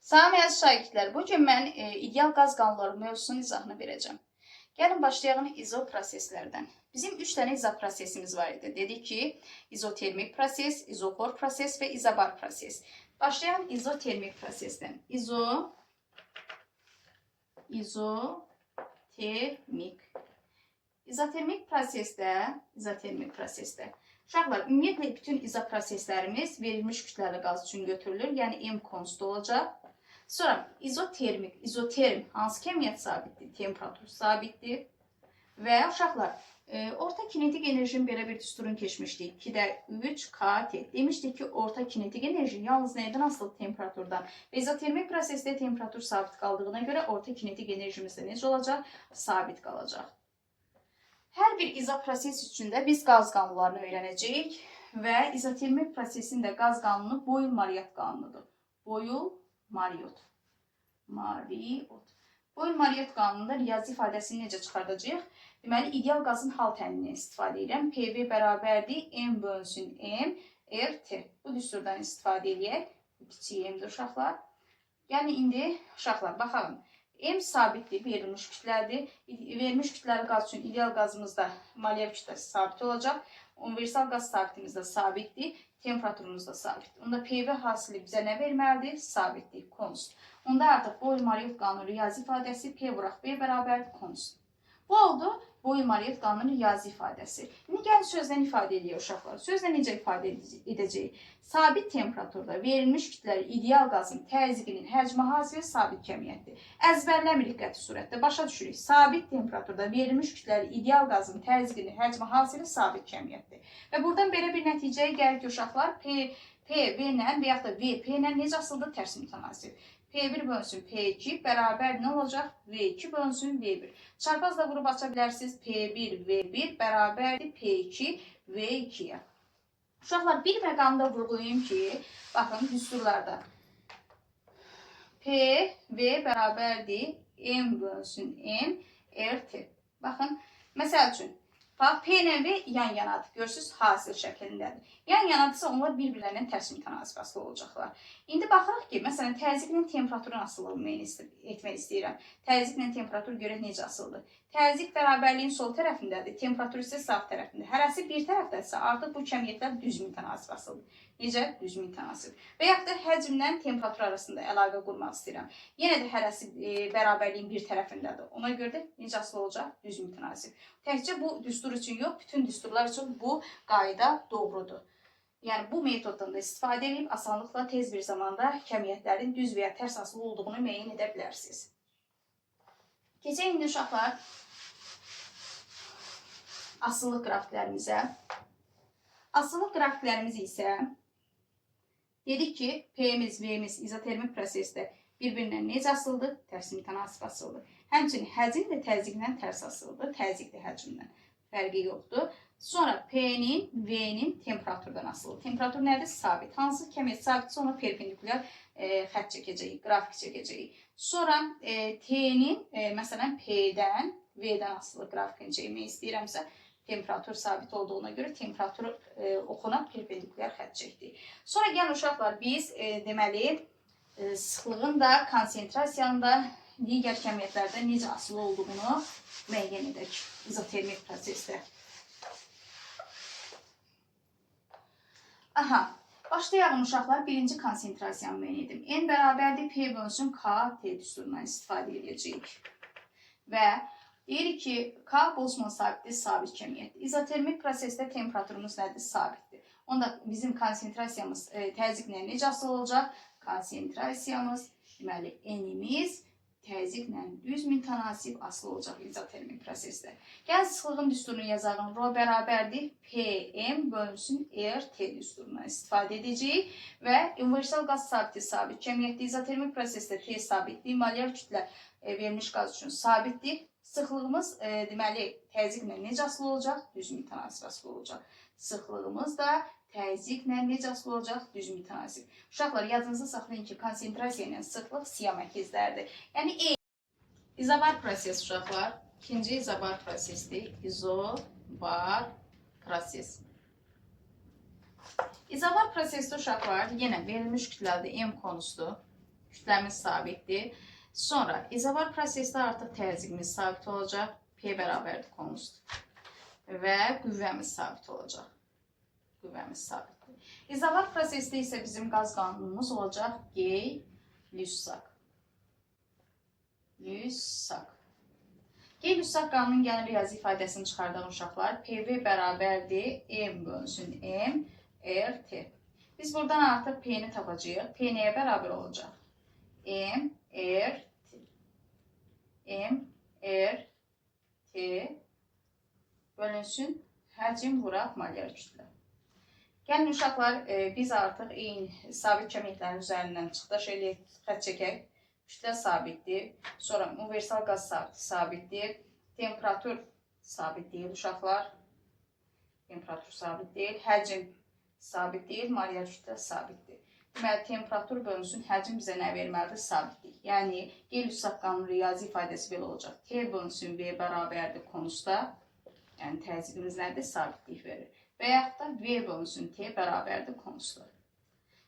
Salam əziz şagirdlər, bugün mən ideal qaz qanunları mövzusunun izahını verəcəm. Gəlin başlayalım izoproseslərdən. Bizim 3 dənə izoprosesimiz var idi. Dedik ki, izotermik proses, izoxor proses və izobar proses. Başlayalım izotermik prosesdən. İzotermik prosesdə. Uşaqlar, ümumiyyətlə bütün izoproseslərimiz verilmiş kütləli qaz üçün götürülür. Yəni M konstant olacaq. Sonra izoterm hansı kəmiyyət sabitdir? Temperatur sabitdir. Və uşaqlar, orta kinetik enerjinin belə bir düsturunu keçmişdik. 2-də 3 KT. Demişdik ki, orta kinetik enerji yalnız neydən asılıdır? Temperaturdan. Və izotermik prosesdə temperatur sabit qaldığına görə orta kinetik enerjimiz də necə olacaq? Sabit qalacaq. Hər bir izoproses üçün də biz qaz qanunlarını öyrənəcəyik. Və izotermik prosesin də qaz qanunu Boyle-Mariotte qanunudur. Boyle-Mariotte qanununda riyazi ifadəsini necə çıxardacağıq? Deməli, ideal qazın hal təminindən istifadə edirəm. PV bərabərdir M bölünsün M RT. Bu düsturdan istifadə edək. Kiçik M'dir uşaqlar. Yəni, indi uşaqlar, baxalım. M sabitdir, verilmiş kütlədir. Verilmiş kütləli qaz üçün ideal qazımızda molyar kütləsi sabit olacaq. Universal qaz sabitimiz də sabitdir. Temperaturumuz da sabitdir. Onda PV hasili bizə nə verməlidir? Sabitdir, konstant. Onda artıq Boyle-Mariotte qanunu riyazi ifadəsi P vuraq B bərabərdir, konstant. Bu oldu Boyle-Mariotte qanunu riyazi ifadəsi. İndi gəlin sözdən ifadə edək uşaqlar. Sözlə necə ifadə edəcəyik? Sabit temperaturda verilmiş kütləli ideal qazın təzyiqinin həcmi hasili sabit kəmiyyətdir. Əzbərləmirik qəti surətdə, başa düşürük. Sabit temperaturda verilmiş kütləli ideal qazın təzyiqinin həcmi hasili sabit kəmiyyətdir. Və buradan belə bir nəticəyə gəlir ki, uşaqlar P V ilə və yaxud da V P ilə necə asılıdır? Tərs mütənasib. P1 bölünsün P2 bərabər nə olacaq? V2 bölünsün V1. Çarpazla vurub aça bilərsiniz. P1 V1 bərabərdir P2 V2-yə. Uşaqlar, bir məqamda vurğulayayım ki, baxın, düsturlarda P V bərabərdir M bölünsün M RT. Baxın, məsəl üçün, P ilə V yan-yanadır. Görürsünüz, hasil şəklindədir. Yan-yanadırsa onlar bir-birlərindən tərs mütənasib asılı olacaqlar. İndi baxırıq ki, məsələn, təzyiqlə temperaturun asılılığını etmək istəyirəm. Təzyiqlə temperatur görək necə asılıdır. Təzyiq bərabərliyin sol tərəfindədir, temperatur isə sağ tərəfində. Hərəsi bir tərəfdədirsə, artıq bu kəmiyyətlər düz mütənasib asılıdır. Necə? Düz mütənasib. Və yaxud da həcmlə temperatur arasında əlaqə qurmaq istəyirəm. Yenə də hərəsi bərabərliyin bir tərəfindədir. Ona görə də necə asılı olacaq? Düz mütənasib. Təkcə bu düstur üçün yox, bütün düsturlar üçün bu qayda doğrudur. Yəni, bu metoddan da istifadə edib, asanlıqla tez bir zamanda kəmiyyətlərin düz və ya tərs asılı olduğunu müəyyən edə bilərsiniz. Keçək indi uşaqlar asılılıq qrafiklərimizə. Asılılıq qrafiklərimiz isə dedik ki, P-miz, V-miz izotermik prosesdə bir-birindən necə asılıdır? Tərs mütənasib asılıdır. Həmçinin həcm də təzyiqlə tərs asılıdır. Təzyiq də həcmdən fərqi yoxdur. Sonra P-nin, V-nin temperaturdan asılıdır. Temperatur nədir? Sabit. Hansı kəmiyyət sabitsə ona perpendikulyar xətt çəkəcəyik, qrafik çəkəcəyik. Sonra T-nin, məsələn, P-dən, V-dən asılı qrafikini çəkmək istəyirəmsə, temperatur sabit olduğuna görə temperatur oxuna perpendikulyar xətt çəkdik. Sonra gəlin uşaqlar, biz deməli, sıxlığın da, konsentrasiyanın da digər kəmiyyətlərdə necə asılı olduğunu müəyyən edək izotermik prosesdə. Aha, başlayalım uşaqlar, birinci konsentrasiyanı müəyyən edim. N bərabərdir P bölünsün KT düsturundan istifadə edəcəyik. Və deyirik ki, K Boltzmann sabitdir, sabit kəmiyyətdir. İzotermik prosesdə temperaturumuz nədir? Sabitdir. Onda bizim konsentrasiyamız təzyiqlə necə asılı olacaq? Konsentrasiyamız, deməli, N-imiz təzyiqlə düz mütənasib asılı olacaq izotermik prosesdə. Gəlin sıxlığın düsturunu yazalım. Rho bərabərdir PM bölünsün RT düsturundan istifadə edəcəyik. Və universal qaz sabitdir, sabit kəmiyyətdir. İzotermik prosesdə T sabitdir. Molyar kütlə verilmiş qaz üçün sabitdir. Sıxlığımız, deməli, təzyiqlə necə asılı olacaq? Düz mütənasib asılı olacaq. Sıxlığımız da təzyiqlə necə asılı olacaq? Düz mütənasib. Uşaqlar, yadınızda saxlayın ki, konsentrasiya ilə sıxlıq siyam əkizlərdir. Yəni, izobar proses uşaqlar. İkinci izobar prosesdir. İzobar proses. İzobar prosesdə uşaqlar yenə verilmiş kütlədə M konusudur. Kütləmiz sabitdir. Sonra izobar prosesdə artıq təzyiqimiz sabit olacaq. P bərabərdir konst. Və qüvvəmiz sabit olacaq. Qüvvəmiz sabitdir. İzobar prosesdə isə bizim qaz qanunumuz olacaq G Lüssak. Lüssak. G Lüssak qanunun gəlin riyazi ifadəsini çıxardan uşaqlar PV bərabərdir M bölünsün M RT. Biz buradan artıq P-ni tapacağıq. P nəyə bərabər olacaq? M R T bölünsün həcm vuraq molyar kütlə. Gəlin uşaqlar, biz artıq eyni sabit kəmiklərin üzərindən çıxış eləyək, xətt çəkək. Kütlə sabitdir, sonra universal qaz sabitdir, temperatur sabit deyil uşaqlar. Temperatur sabit deyil, həcm sabit deyil, molyar kütlə sabitdir. Deməli, temperatur bölünsün həcm bizə nə verməlidir? Sabitlik. Yəni, G Lüssak qanunun riyazi ifadəsi belə olacaq. T bölünsün V bərabərdir konusda. Yəni, təzyiqimiz nədir? Sabitlik verir. Və yaxud da V bölünsün T bərabərdir konusda.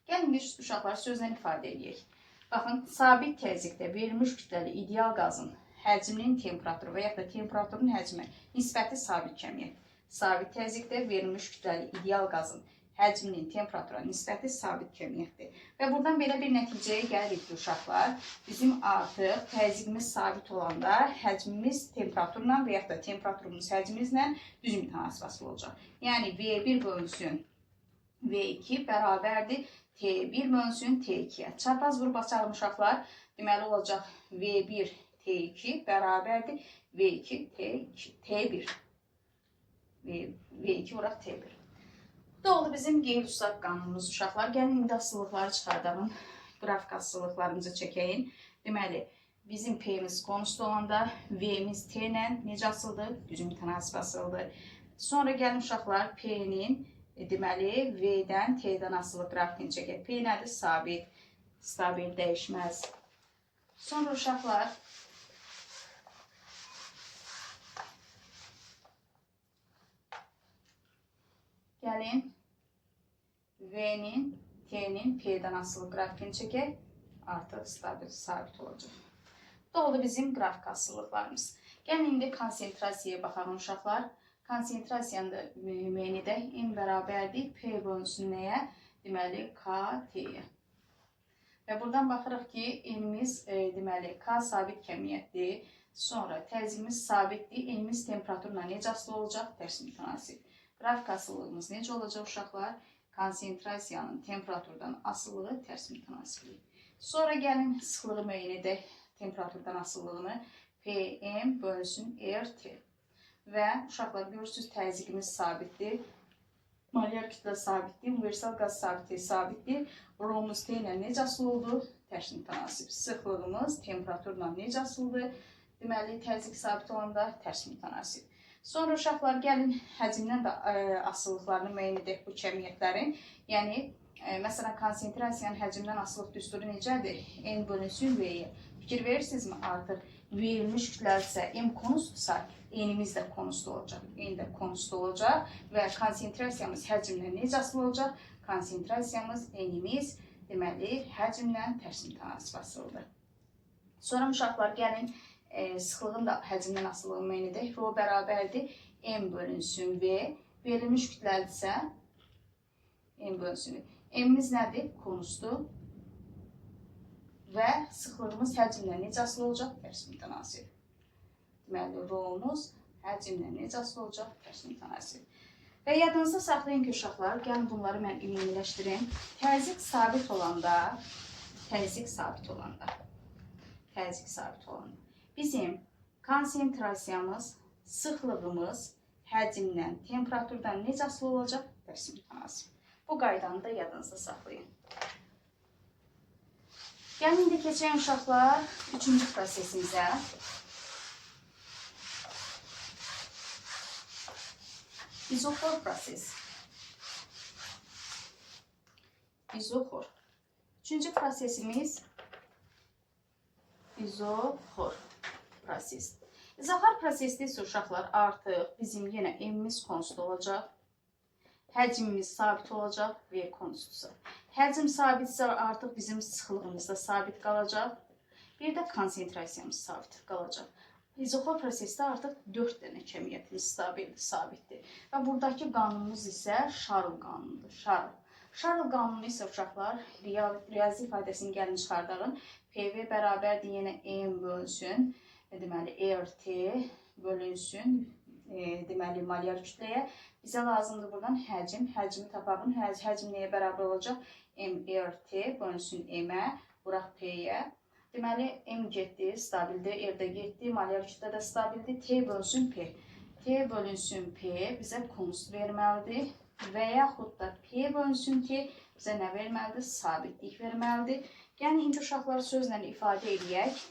Gəlin, biz uşaqlar sözlə ifadə edək. Baxın, sabit təzyiqdə verilmiş kütləli ideal qazın həcminin temperaturu və yaxud da temperaturun həcmi nisbəti sabit kəmiyyət. Sabit təzyiqdə verilmiş kütləli ideal qazın həcminin temperatura nisbəti sabit kəmiyyətdir. Və buradan belə bir nəticəyə gəlirik ki, uşaqlar, bizim artıq təzyiqimiz sabit olanda həcmimiz temperaturla və yaxud da temperaturumuz həcmimizlə düz mütənasib asılı olacaq. Yəni, V1 bölünsün V2 bərabərdir T1 bölünsün T2-yə. Çarpaz vurub açalım uşaqlar. Deməli olacaq V1 T2 bərabərdir V2 T1. V2 vuraq T1. Bu da oldu bizim G Lüssak qanunumuz uşaqlar. Gəlin indi asılılıqları çıxardalım. Qrafik asılılıqlarımızı çəkəyin. Deməli, bizim P-miz konust olanda V-miz T ilə necə asıldır? Düz mütənasib asıldır. Sonra gəlin uşaqlar P-nin deməli V-dən T-dən asılı qrafikini çəkək. P nədir? Sabit, stabil, dəyişməz. Sonra uşaqlar gəlin V-nin, T-nin P-dən asılı qrafikini çəkək. Artıq stabil, sabit olacaq. Bu da oldu bizim qrafik asılılıqlarımız. Gəlin indi konsentrasiyaya baxalım uşaqlar. Konsentrasiyanın da müəyyəni də M bərabərdir P bölünsün nəyə? Deməli, KT-yə. Və buradan baxırıq ki, N-imiz deməli K sabit kəmiyyətdir. Sonra təzyiqimiz sabitdir. N-imiz temperaturla necə asılı olacaq? Tərs mütənasib. Qrafik asılılığımız necə olacaq uşaqlar? Konsentrasiyanın temperaturdan asılılığı tərs mütənasiblik. Sonra gəlin sıxlığı müəyyən edək temperaturdan asılılığını. PM bölünsün RT. Və uşaqlar görürsünüz təzyiqimiz sabitdir. Molyar kütlə sabitdir. Universal qaz sabitdir. Rho-muz T ilə necə asılı oldu? Tərs mütənasib. Sıxlığımız temperaturla necə asılıdır? Deməli, təzyiq sabit olanda tərs mütənasib. Sonra uşaqlar gəlin həcmdən də asılılıqlarını müəyyən edək bu kəmiyyətlərin. Yəni, məsələn, konsentrasiyanın həcmdən asılılıq düsturu necədir? N bölünsün V-yə. Fikir verirsinizmi? Artıq verilmiş kütləlisə M konustdursa, N-imiz də konust olacaq. N də konust olacaq və konsentrasiyamız həcmlə necə asılı olacaq? Konsentrasiyamız N-imiz deməli həcmlə tərs mütənasib asılıdır. Sonra uşaqlar gəlin sıxlığın da həcmdən asılılığını müəyyən edək. Rho bərabərdir M bölünsün V. Verilmiş kütləlidirsə M bölünsün V. M-imiz nədir? Konustdur. Və sıxlığımız həcmlə necə asılı olacaq? Tərs mütənasib. Deməli, Rho-muz həcmlə necə asılı olacaq? Tərs mütənasib. Və yadınızda saxlayın ki, uşaqlar, gəlin bunları mən ümumiləşdirim. Təzyiq sabit olanda, bizim konsentrasiyamız, sıxlığımız həcmlə, temperaturdan necə asılı olacaq? Tərs mütənasib. Bu qaydanı da yadınızda saxlayın. Gəlin indi keçək uşaqlar 3-cü prosesimizə. İzoxor proses. İzoxor. 3-cü prosesimiz İzoxor proses. İzoxor prosesdə isə uşaqlar artıq bizim yenə M-imiz konst olacaq. Həcmimiz sabit olacaq V konstdursa. Həcm sabitsə artıq bizim sıxlığımız da sabit qalacaq. Bir də konsentrasiyamız sabit qalacaq. İzoxor prosesdə artıq 4 dənə kəmiyyətimiz sabitdir. Və buradakı qanunumuz isə Şarl qanunudur. Şarl qanunu isə uşaqlar riyazi ifadəsini gəlin çıxardığın PV bərabərdir yenə M bölünsün, deməli RT bölünsün, deməli molyar kütləyə. Bizə lazımdır buradan həcm. Həcmi tapağın. Həcm nəyə bərabər olacaq? MRT bölünsün M-ə, vuraq P-yə. Deməli, M getdi, stabildir, R də getdi, molyar kütlə də stabildir, T bölünsün P. T bölünsün P bizə konst verməlidir və yaxud da P bölünsün T bizə nə verməlidir? Sabitlik verməlidir. Yəni, indi uşaqları sözlə ifadə edək.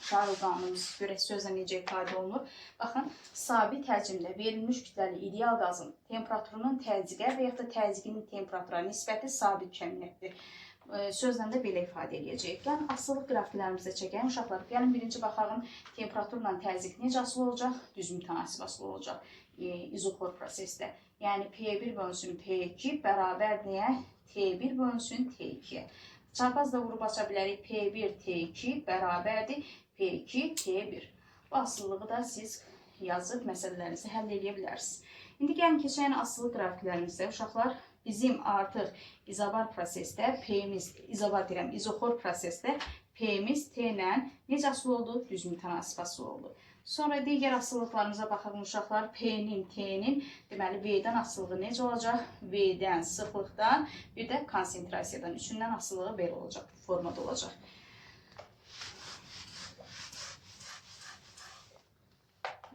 Şarl qanunumuz görək sözlə necə ifadə olunur. Baxın, sabit həcmdə verilmiş kütləli ideal qazın temperaturunun təzyiqə və yaxud da təzyiqinin temperatura nisbəti sabit kəmiyyətdir. Sözlə də belə ifadə edəcəyik. Gəlin, asılıq qrafiklərimizdə çəkək. Uşaqlar, gəlin birinci baxalım, temperaturla təzyiq necə asılı olacaq? Düz mütənasib asılı olacaq izoxor prosesdə. Yəni, P1 bölünsün P2 bərabər nəyə? T1 bölünsün T2-yə. Çarpazla vurub aça bilərik. P1 T2 bərabərdir P2 T1. Bu asılılığı da siz yazıb məsələlərinizi həll edə bilərsiniz. İndi gəlin keçən asılıq qrafiklərimizdə uşaqlar bizim artıq izobar prosesdə P-miz, izoxor prosesdə P-miz T ilə necə asılı oldu? Düz mütənasib asılı oldu. Sonra digər asılılıqlarımıza baxalım uşaqlar. P-nin, T-nin, deməli V-dən asılılığı necə olacaq? V-dən, sıxlıqdan, bir də konsentrasiyadan, üçündən asılılığı belə olacaq, formada olacaq.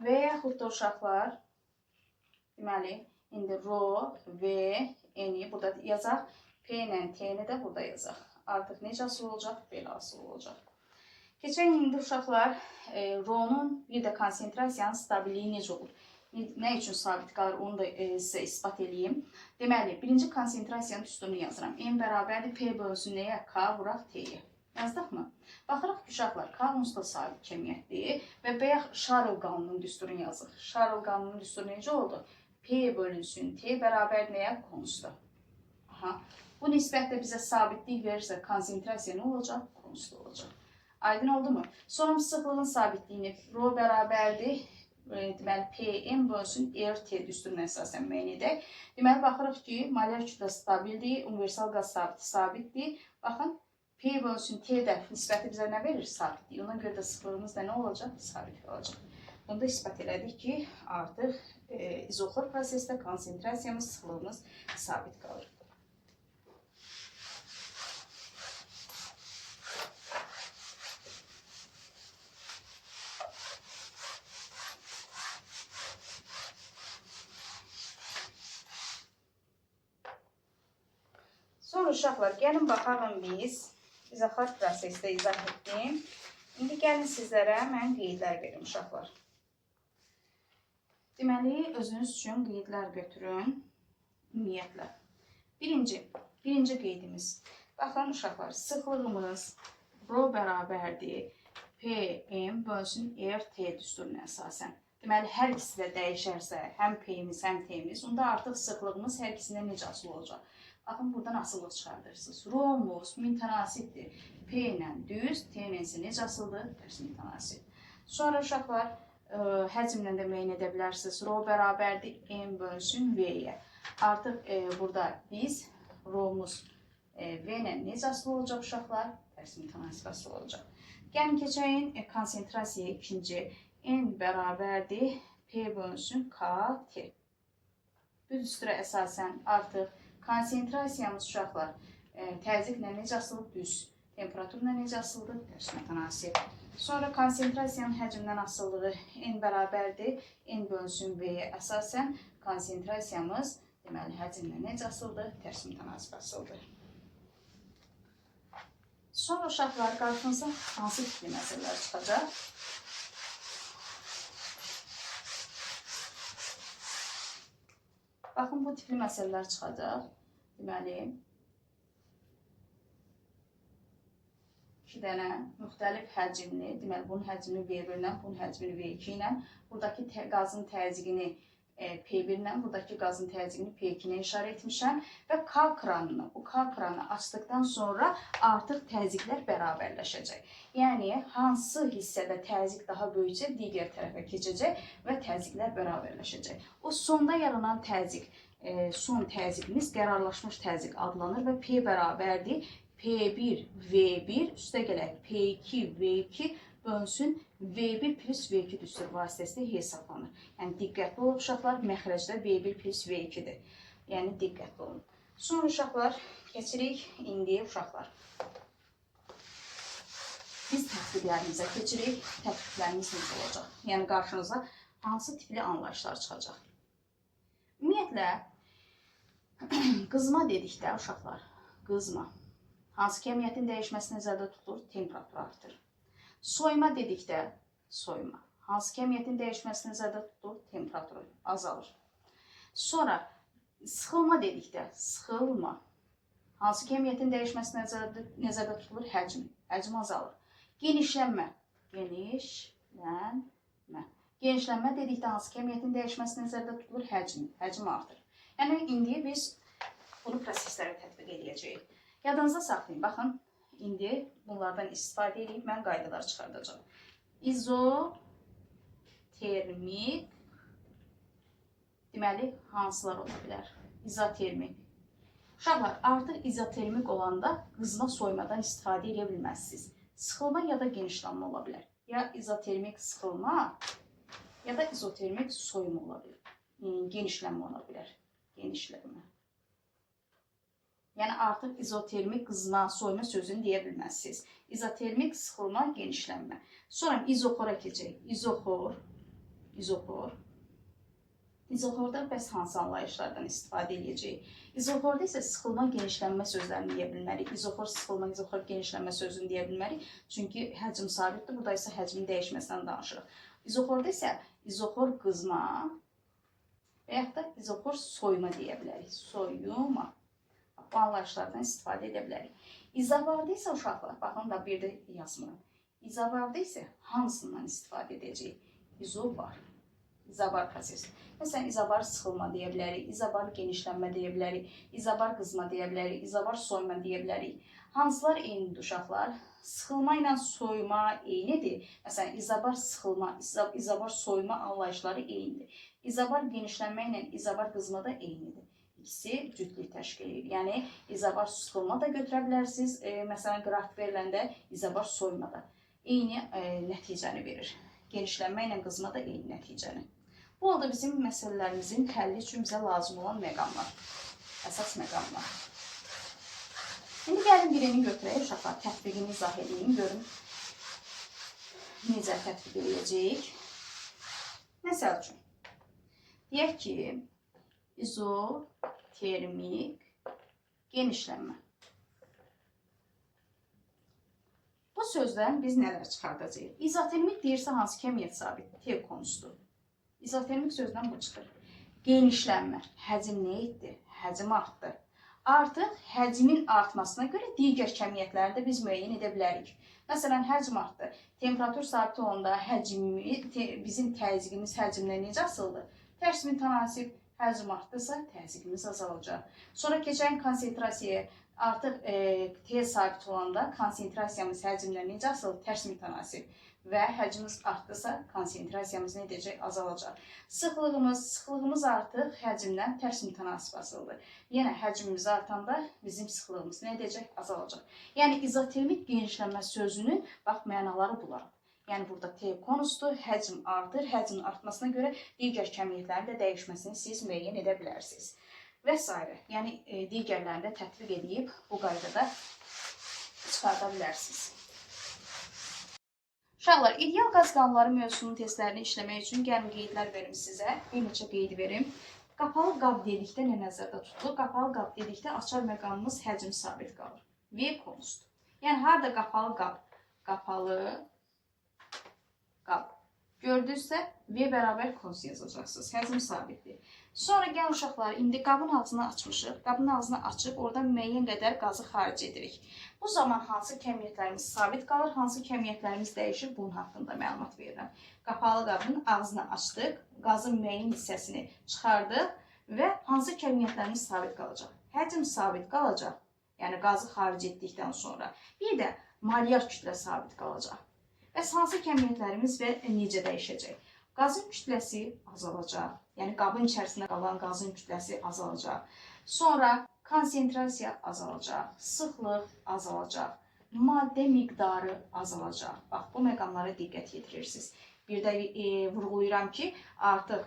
Və yaxud da uşaqlar, deməli, indi Rho, V, N-i burada yazaq, P ilə T-ni də burada yazaq. Artıq necə asılı olacaq? Belə asılı olacaq. Keçən indi uşaqlar, Rho-nun bir də konsentrasiyanın stabilliyi necə olur? Nə üçün sabit qalır? Onu da sizə ispat edeyim. Deməli, birinci konsentrasiyanın üstünü yazıram. M bərabərdir P bölünsün nəyə? K vuraq T-yə. Yazdıq mı? Baxırıq ki, uşaqlar, K onsuz da sabit kəmiyyətdir və bayaq Şarl qanunun düsturunu yazıq. Şarl qanunun düsturu necə oldu? P bölünsün T bərabər nəyə? Konsta. Bu nisbətdə bizə sabitlik verirsə, konsentrasiya nə olacaq? Konsta olacaq. Aydın oldu mu? Sonra sıxlığın sabitliyini Rho bərabərdir. Deməli, PM bölünsün RT düsturuna əsasən müəyyən edək. Deməli, baxırıq ki, molyar kütlə stabildir, universal qaz sabitdir. Baxın, P bölünsün T də nisbəti bizə nə verir? Sabitdir. Ona görə də sıxlığımız da nə olacaq? Sabit olacaq. Bunu da ispat elədik ki, artıq izoxor prosesdə konsentrasiyamız, sıxlığımız sabit qalır. Sonra uşaqlar, gəlin baxalım biz. İzoxor prosesdə izah etdim. İndi gəlin sizlərə mən qeydlər verim uşaqlar. Deməli, özünüz üçün qeydlər götürün, ümumiyyətlə. Birinci qeydimiz. Baxın, uşaqlar, sıxlığımız Rho bərabərdir PM bölünsün RT düsturuna əsasən. Deməli, hər ikisi də dəyişərsə, həm P'miz, həm T'miz, onda artıq sıxlığımız hər ikisindən necə asılı olacaq? Baxın, buradan asılılıq çıxardırsınız. Rho'muz mütənasibdir. P ilə düz, T ilə isə necə asılıdır? Tərs mütənasib. Sonra uşaqlar, həcmlə də müəyyən edə bilərsiniz. Rho bərabərdir M bölünsün V-yə. Artıq burada biz Rho'muz V ilə necə asılı olacaq uşaqlar? Tərs mütənasib asılı olacaq. Gəlin keçəyin konsentrasiyaya ikinci. N bərabərdir P bölünsün KT. Bu düstura əsasən artıq konsentrasiyamız uşaqlar təzyiqlə necə asılıdır? Düz. Temperaturla necə asılıdır? Tərs mütənasib. Sonra konsentrasiyanın həcmdən asılılığı N bərabərdir. N bölünsün V-yə əsasən konsentrasiyamız deməli həcmlə necə asılıdır? Tərs mütənasib asılıdır. Sonra uşaqlar qarşınıza hansı tipli məsələlər çıxacaq? Baxın, bu tipli məsələlər çıxacaq. Deməli, 2 dənə müxtəlif həcmli, deməli, bunun həcmini V1 ilə, bunun həcmini V2 ilə, buradakı qazın təzyiqini P1-dən buradakı qazın təzyiqini P2-nə işarə etmişəm və K kranını, bu K kranını açdıqdan sonra artıq təzyiqlər bərabərləşəcək. Yəni, hansı hissədə təzyiq daha böyüksə, digər tərəfə keçəcək və təzyiqlər bərabərləşəcək. O sonda yaranan təzyiq, son təzyiqimiz qərarlaşmış təzyiq adlanır və P bərabərdir. P1 V1 üstə gələk P2 V2 bölünsün V1 plus V2 düstur vasitəsilə hesablanır. Yəni, diqqətli olun uşaqlar, məxrəcdə V1 plus V2-dir. Yəni, diqqətli olun. Sonra uşaqlar, keçirik indi uşaqlar. Biz tətbiqlərimizə keçirik. Tətbiqlərimiz necə olacaq? Yəni, qarşınıza hansı tipli anlayışlar çıxacaq? Ümumiyyətlə, qızma dedikdə uşaqlar, qızma. Hansı kəmiyyətin dəyişməsi nəzərdə tutulur? Temperatur artır. Soyma dedikdə, soyma. Hansı kəmiyyətin dəyişməsi nəzərdə tutulur? Temperaturu azalır. Sonra, sıxılma dedikdə, sıxılma. Hansı kəmiyyətin dəyişməsi nəzərdə tutulur? Həcm. Həcm azalır. Genişlənmə. Genişlənmə. Genişlənmə dedikdə, hansı kəmiyyətin dəyişməsi nəzərdə tutulur? Həcm. Həcm artır. Yəni, indi biz bunu proseslərə tətbiq edəcəyik. Yadınızda saxlayın. Baxın, indi bunlardan istifadə edib mən qaydalar çıxardacağım. İzotermik, deməli, hansılar ola bilər? İzotermik. Uşaqlar, artıq izotermik olanda qızma soymadan istifadə edə bilməzsiniz. Sıxılma ya da genişlənmə ola bilər. Ya izotermik sıxılma, ya da izotermik soyma ola bilər. Genişlənmə ola bilər. Genişlənmə. Yəni, artıq izotermik qızma, soyma sözünü deyə bilməzsiniz. İzotermik sıxılma, genişlənmə. Sonra izoxora keçək. İzoxor. İzoxorda bəs hansı anlayışlardan istifadə edəcəyik? İzoxorda isə sıxılma, genişlənmə sözlərini deyə bilmərik. İzoxor sıxılma, izoxor genişlənmə sözünü deyə bilmərik. Çünki həcm sabitdir. Burada isə həcmin dəyişməsindən danışırıq. İzoxorda isə izoxor qızma və yaxud da izoxor soyma deyə bilərik. Soyuma. Bu anlayışlardan istifadə edə bilərik. İzavarda isə uşaqlar, baxın da bir də yazmıram. İzavarda isə hansından istifadə edəcəyik? İzobar. İzabar prosesi. Məsələn, izabar sıxılma deyə bilərik, izabar genişlənmə deyə bilərik, izabar qızma deyə bilərik, izabar soyma deyə bilərik. Hansılar eynidir uşaqlar? Sıxılma ilə soyma eynidir. Məsələn, izabar sıxılma, izabar soyma anlayışları eynidir. İzabar genişlənmə ilə izabar qızma da eynidir. İkisi cütlük təşkil edir. Yəni, izabar sıxılma da götürə bilərsiniz. Məsələn, qrafik veriləndə izabar soyma da eyni nəticəni verir. Genişlənmə ilə qızma da eyni nəticəni. Bu oldu bizim məsələlərimizin həlli üçün bizə lazım olan məqamlar. Əsas məqamlar. İndi gəlin birini götürək, uşaqlar, tətbiqini izah edeyim, görün necə tətbiq edəcəyik. Məsəl üçün, deyək ki, izotermik genişlənmə. Bu sözdən biz nələr çıxardacağıq? İzotermik deyirsə hansı kəmiyyət sabitdir? T konusudur. İzotermik sözdən bu çıxır. Genişlənmə. Həcm nə etdi? Həcm artdı. Artıq həcmin artmasına görə digər kəmiyyətləri də biz müəyyən edə bilərik. Məsələn, həcm artdı. Temperatur sabit olanda bizim təzyiqimiz həcmlə necə asılıdır? Tərs mütənasib. Həcm artdısa, təzyiqimiz azalacaq. Sonra keçən konsentrasiyaya artıq T sabit olanda konsentrasiyamız həcmlə necə asılır? Tərs mütənasib. Və həcmimiz artdısa, konsentrasiyamız nə edəcək? Azalacaq. Sıxlığımız artıq həcmdən tərs mütənasib asılıdır. Yenə həcmimiz artanda bizim sıxlığımız nə edəcək? Azalacaq. Yəni, izotermik genişlənmə sözünün mənaları bunlar. Yəni, burada T konusudur, həcm artır, həcmin artmasına görə digər kəmiyyətlərin də dəyişməsini siz müəyyən edə bilərsiniz. Və s. Yəni, digərlərini də tətbiq edib bu qaydada çıxarda bilərsiniz. Uşaqlar, ideal qaz qanunları mövzusunun testlərini işləmək üçün gəlin qeydlər verim sizə. Bir neçə qeyd verim. Qapalı qab dedikdə nə nəzərdə tutulur? Qapalı qab dedikdə açar məqamımız həcm sabit qalır. V konusudur. Yəni, harada qapalı qab? Qapalı qab. Gördünüzsə, V bərabər konus yazacaqsınız. Həcm sabitdir. Sonra gəlin uşaqlar, indi qabın ağzını açmışıq. Qabın ağzını açıb oradan müəyyən qədər qazı xaric edirik. Bu zaman hansı kəmiyyətlərimiz sabit qalır, hansı kəmiyyətlərimiz dəyişir, bunun haqqında məlumat verirəm. Qapalı qabın ağzını açdıq, qazın müəyyən hissəsini çıxardıq və hansı kəmiyyətlərimiz sabit qalacaq? Həcm sabit qalacaq, yəni qazı xaric etdikdən sonra. Bir də malyar kütlə sabit qalacaq. Bəs hansı kəmiyyətlərimiz və necə dəyişəcək? Qazın kütləsi azalacaq, yəni qabın içərisində qalan qazın kütləsi azalacaq. Sonra konsentrasiya azalacaq, sıxlıq azalacaq, maddə miqdarı azalacaq. Bax, bu məqamlara diqqət yetirirsiniz. Bir də vurğulayıram ki, artıq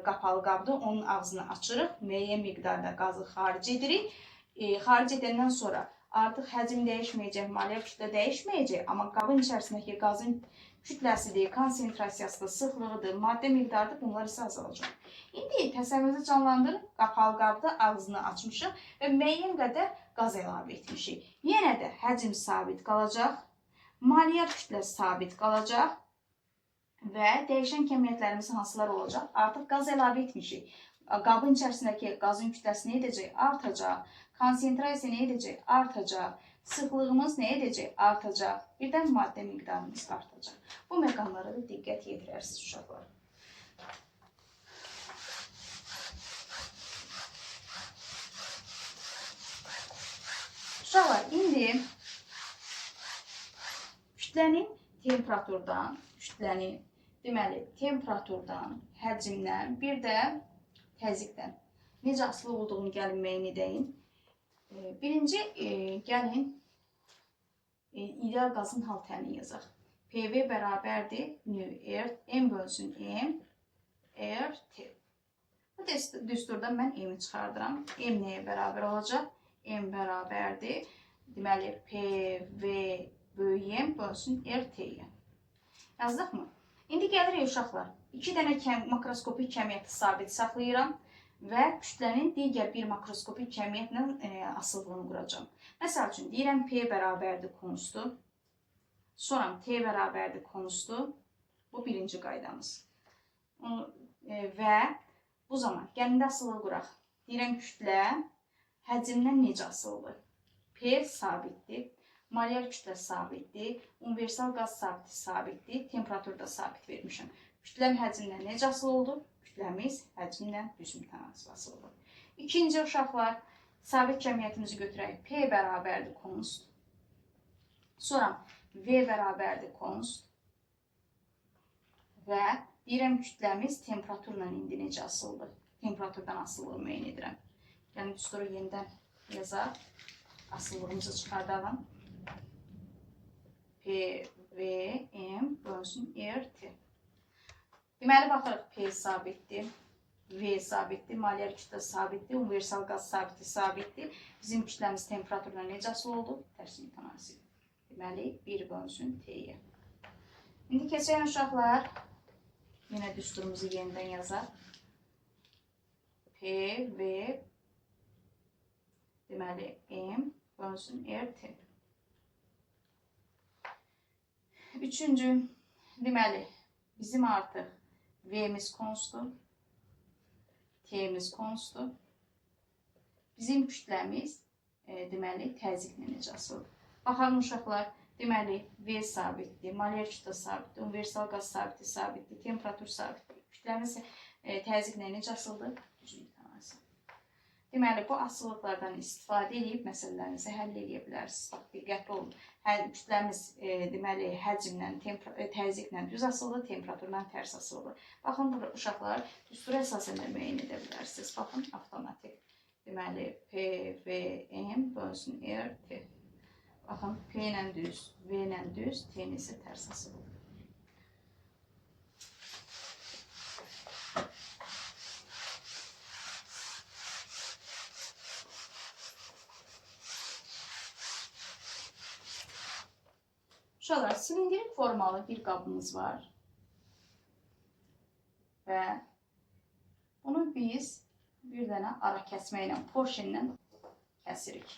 qapalı qabda onun ağzını açırıq, müəyyən miqdarda qazı xaric edirik. Xaric edəndən sonra artıq həcm dəyişməyəcək, malyar kütlə dəyişməyəcək, amma qabın içərisindəki qazın kütləsidir, konsentrasiyasıdır, sıxlığıdır, maddə miqdarıdır, bunlar isə azalacaq. İndi təsəvvürünüzü canlandırın, qapalı qabda ağzını açmışıq və müəyyən qədər qaz əlavə etmişik. Yenə də həcm sabit qalacaq, malyar kütlə sabit qalacaq və dəyişən kəmiyyətlərimiz hansılar olacaq? Artıq qaz əlavə etmişik. Qabın içərisindəki qazın kütləsi nə edəcək? Artacaq. Konsentrasiya nə edəcək? Artacaq. Sıxlığımız nə edəcək? Artacaq. Birdən maddə miqdarımız artacaq. Bu məqamlara da diqqət yetirərsiniz uşaqlar. Uşaqlar, indi kütlənin temperaturdan, həcmdən, bir də təzyiqdən necə asılı olduğunu gəlin müəyyən edəyin. Birinci, gəlin ideal qazın hal təhlilini yazaq. PV bərabərdir M bölsün M RT. Bu düsturdan mən M'i çıxardıram. M nəyə bərabər olacaq? M bərabərdir. Deməli, PV böyük M bölsün RT-yə. Yazdıq mı? İndi gəlirik uşaqlar. 2 dənə makroskopik kəmiyyəti sabit saxlayıram və kütlənin digər bir makroskopik kəmiyyətlə asıllığını quracağam. Məsəl üçün, deyirəm P bərabərdir konstu, sonra T bərabərdir konstu. Bu birinci qaydamız. Və bu zaman gəlində asıllığı quraq. Deyirəm kütlə həcmdən necə asılıdır? P sabitdir, malyar kütlə sabitdir, universal qaz sabitdir, temperatur da sabit vermişəm. Kütlənin həcmdən necə asılı oldu? Kütləmiz həcmlə düz mütənasib asılı oldu. İkinci uşaqlar, sabit kəmiyyətimizi götürək. P bərabərdir konst. Sonra V bərabərdir konst. Və deyirəm kütləmiz temperaturla indi necə asılıdır? Temperaturdan asılılığı müəyyən edirəm. Yəni düsturu yenidən yazaq. Asıllığımızı çıxardalım. P, V, M bölsün RT. Deməli, baxırıq, P sabitdir, V sabitdir, malyar kütlə sabitdir, universal qaz sabitdir. Bizim kütləmiz temperaturla necə asılı oldu? Tərs mütənasib. Deməli, 1 bölsün T-yə. İndi keçək uşaqlar. Yenə düsturumuzu yenidən yazaq. P, V, deməli, M bölsün RT. Üçüncü, deməli, bizim artıq V'miz konstdur, T'miz konstdur. Bizim kütləmiz, deməli, təzyiqlə necə asılıdır. Baxalım uşaqlar, deməli, V sabitdir, malyar kütlə sabitdir, universal qaz sabitdir, temperatur sabitdir. Kütləmiz təzyiqlə necə asılıdır? Düz mütənasib. Deməli, bu asılıqlardan istifadə edib məsələlərinizi həll edə bilərsiniz. Bax, diqqətli olun. Kütləmiz, deməli, həcmlə, təzyiqlə düz asılıdır, temperaturla tərs asılıdır. Baxın, uşaqlar, düstura əsasən də müəyyən edə bilərsiniz. Baxın, avtomatik. Deməli, P, V, M bölsün RT. Baxın, P ilə düz, V ilə düz, T-nin isə tərs asılıdır. Uşaqlar, silindrik formalı bir qabımız var və bunu biz bir dənə ara kəsmə ilə, porşenlə kəsirik.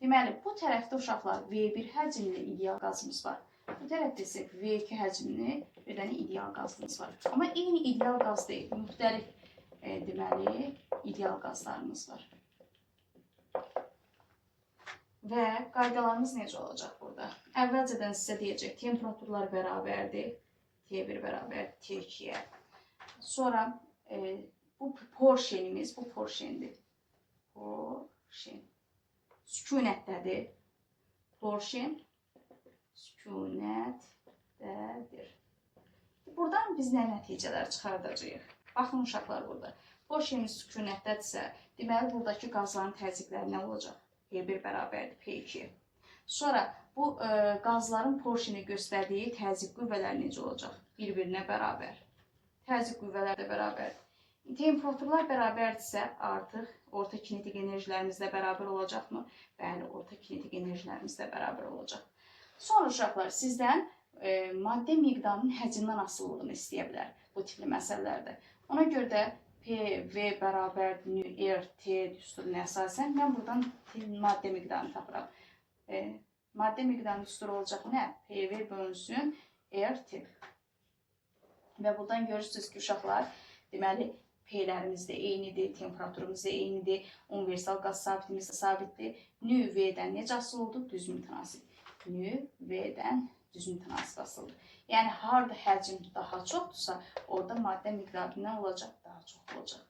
Deməli, bu tərəfdə uşaqlar V1 həcmli ideal qazımız var. Bu tərəfdə isə V2 həcmli bir dənə ideal qazımız var. Amma eyni ideal qaz deyil, müxtəlif deməli, ideal qazlarımız var. Və qaydalarımız necə olacaq burada? Əvvəlcədən sizə deyəcək, temperaturlar bərabərdir. T1 bərabər T2-yə. Sonra bu porşenimiz, bu porşendir. Porşen. Sükunətdədir. Porşen sükunətdədir. Buradan biz nə nəticələr çıxardacağıq? Baxın uşaqlar burada. Porşenimiz sükunətdədirsə, deməli buradakı qazların təzyiqləri nə olacaq? P1 bərabərdir P2. Sonra bu qazların porşeni göstərdiyi təzyiq qüvvələri necə olacaq? Bir-birinə bərabər. Təzyiq qüvvələri də bərabərdir. Temperaturlar bərabərdirsə, artıq orta kinetik enerjilərimiz də bərabər olacaqmı? Bəli, orta kinetik enerjilərimiz də bərabər olacaq. Sonra uşaqlar sizdən maddə miqdarının həcmdən asılılığını istəyə bilər bu tipli məsələlərdə. Ona görə də PV bərabər RT düsturuna əsasən mən buradan maddə miqdarını tapıram. Maddə miqdarının düsturu olacaq nə? PV bölünsün RT. Və buradan görürsünüz ki, uşaqlar, deməli, P-lərimiz də eynidir, temperaturumuz da eynidir, universal qaz sabitimiz də sabitdir. Nü V-dən necə asılı oldu? Düz mütənasib. Nü V-dən düz mütənasib asılıdır. Yəni, harada həcm daha çoxdursa, orada maddə miqdarı nə olacaq? Daha çox olacaq.